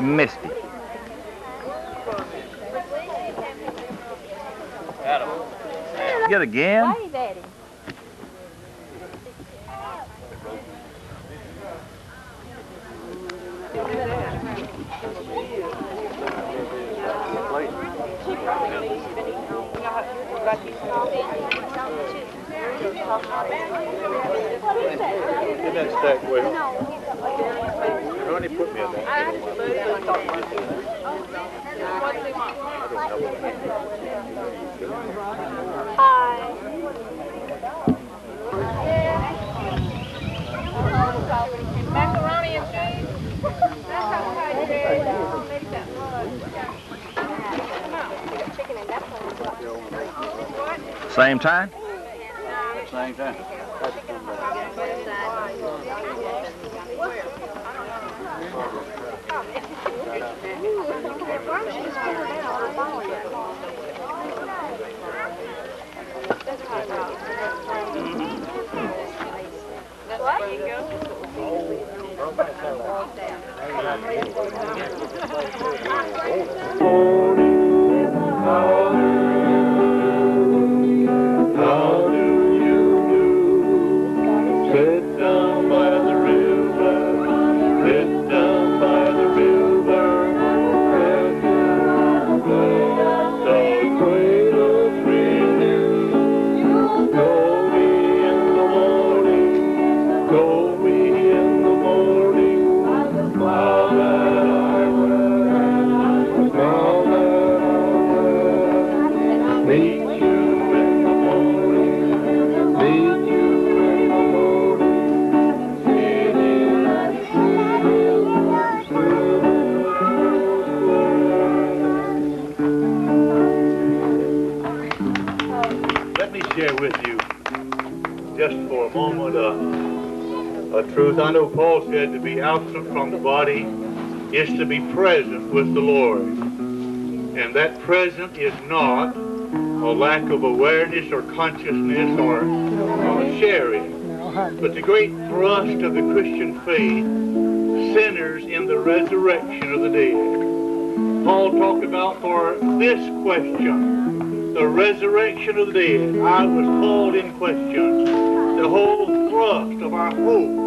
Misty. Get again? Hey, Daddy. In that stack well. Ronnie put me in that. Hi. Macaroni and cheese. That's how I make that mud. Same time? Same time. Truth. I know Paul said to be absent from the body is to be present with the Lord. And that present is not a lack of awareness or consciousness or sharing. But the great thrust of the Christian faith centers in the resurrection of the dead. Paul talked about for this question, the resurrection of the dead. I was called in question. The whole thrust of our hope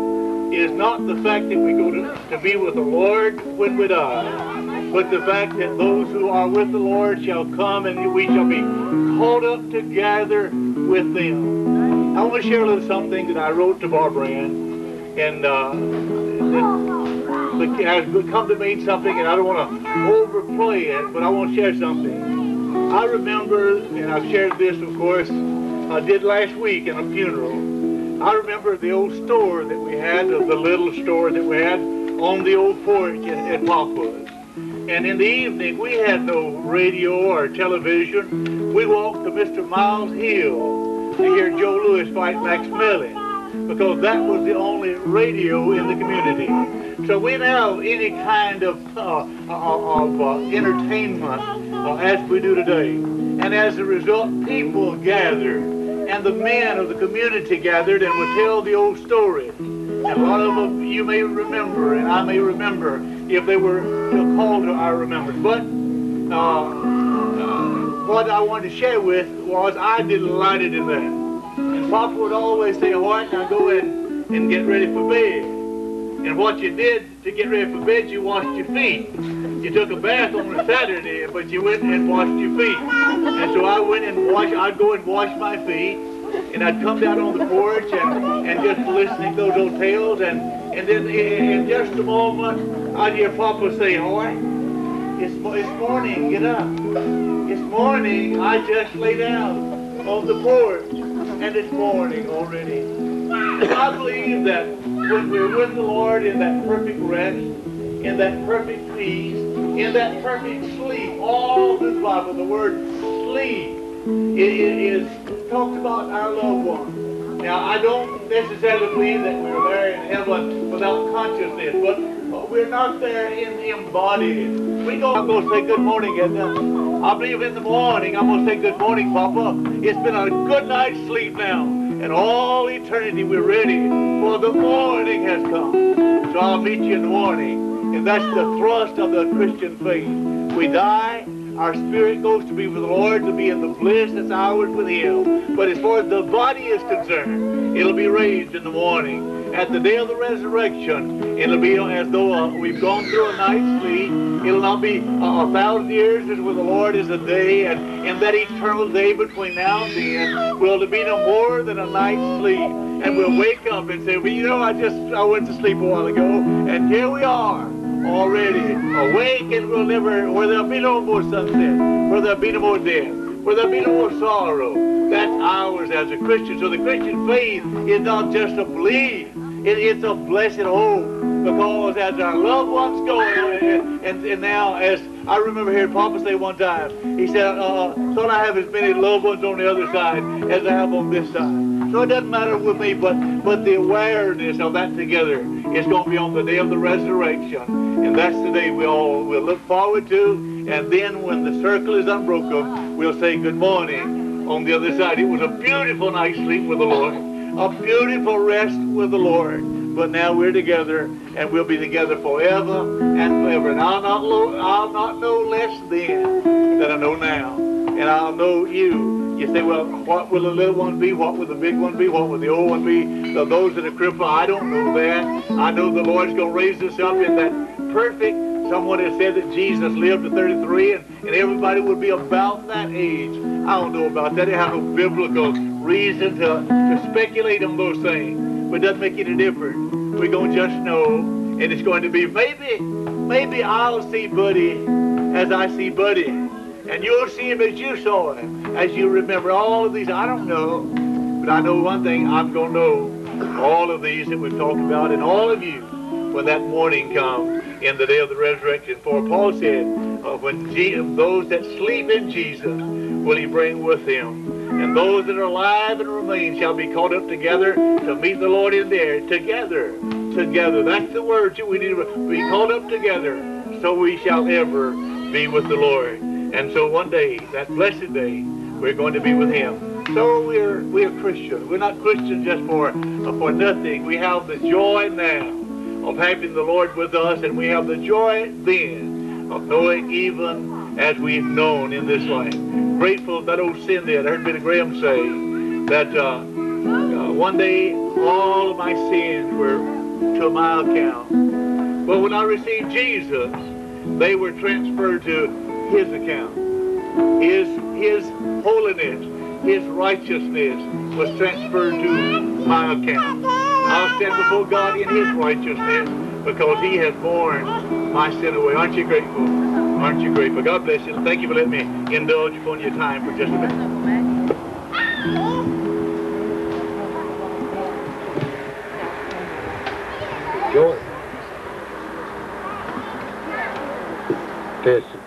is not the fact that we go to be with the Lord when we die, but the fact that those who are with the Lord shall come and we shall be caught up together with them. I want to share a little something that I wrote to Barbara Ann, and it has come to mean something, and I don't want to overplay it, but I want to share something. I remember, and I've shared this, of course, I did last week in a funeral. I remember the old store that we had, the little store that we had on the old porch at Papa's. And in the evening, we had no radio or television. We walked to Mr. Miles Hill to hear Joe Louis fight Max Mellon, because that was the only radio in the community. So we didn't have any kind of entertainment as we do today. And as a result, people gathered. And the men of the community gathered and would tell the old story. And a lot of them you may remember, and I may remember, if they were called to our remembrance. But what I wanted to share with was I delighted in that. And Papa would always say, all right, now go in and get ready for bed. And what you did to get ready for bed, you washed your feet. You took a bath on a Saturday, but you went and washed your feet. And so I went and I'd go and wash my feet, and I'd come down on the porch and just listening to those old tales, and then in just a moment, I'd hear Papa say, "Hoy, it's morning, get up. It's morning, I just lay down on the porch, and it's morning already." I believe that when we're with the Lord in that perfect rest, in that perfect peace, in that perfect sleep, all through the Bible, the word sleep is talks about our loved ones. Now, I don't necessarily believe that we're there in heaven without consciousness, but we're not there embodied. I'm going to say good morning, Edna. I believe in the morning I'm going to say good morning, Papa. It's been a good night's sleep now, and all eternity we're ready, for the morning has come. So I'll meet you in the morning. And that's the thrust of the Christian faith. We die, our spirit goes to be with the Lord, to be in the bliss that's ours with Him. But as far as the body is concerned, it'll be raised in the morning. At the day of the resurrection, it'll be as though we've gone through a night's sleep. It'll not be 1,000 years as with the Lord is a day, and in that eternal day between now and then, will there be no more than a night's sleep. And we'll wake up and say, well, you know, I went to sleep a while ago, and here we are, already awake, and we'll never, where there'll be no more sunset, where there'll be no more death, where there'll be no more sorrow. That's ours as a Christian. So the Christian faith is not just a belief. It's a blessed hope, because as our loved ones go, and now, as I remember hearing Papa say one time, he said, son, I have as many loved ones on the other side as I have on this side. So it doesn't matter with me, but the awareness of that together is going to be on the day of the resurrection. And that's the day we all will look forward to. And then when the circle is unbroken, we'll say good morning on the other side. It was a beautiful night's sleep with the Lord, a beautiful rest with the Lord. But now we're together, and we'll be together forever and forever. And I'll not know less then than I know now. And I'll know you. You say, well, what will the little one be? What will the big one be? What will the old one be? Those that are crippled, I don't know that. I know the Lord's going to raise us up in that perfect. Someone has said that Jesus lived to 33, and everybody would be about that age. I don't know about that. They have no biblical reason to speculate on those things. But it doesn't make any difference. We're going to just know, and it's going to be maybe I'll see Buddy as I see Buddy, and you'll see him as you saw him, as you remember all of these. I don't know, but I know one thing. I'm going to know all of these that we've talked about, and all of you, when that morning comes in the day of the resurrection. For Paul said, when those that sleep in Jesus will He bring with Him. And those that are alive and remain shall be caught up together to meet the Lord in there. Together. That's the words that we need to be caught up together, so we shall ever be with the Lord. And so one day, that blessed day, we're going to be with Him. So we're Christians. We're not Christians just for nothing. We have the joy now of having the Lord with us, and we have the joy then of knowing even as we've known in this life. Grateful that old sin did. I heard Billy Graham say that one day all of my sins were to my account. But when I received Jesus, they were transferred to His account. His holiness, His righteousness was transferred to my account. I'll stand before God in His righteousness because He has borne my sin away. Aren't you grateful? Aren't you grateful? God bless you. Thank you for letting me indulge upon your time for just a minute. Joy. Listen.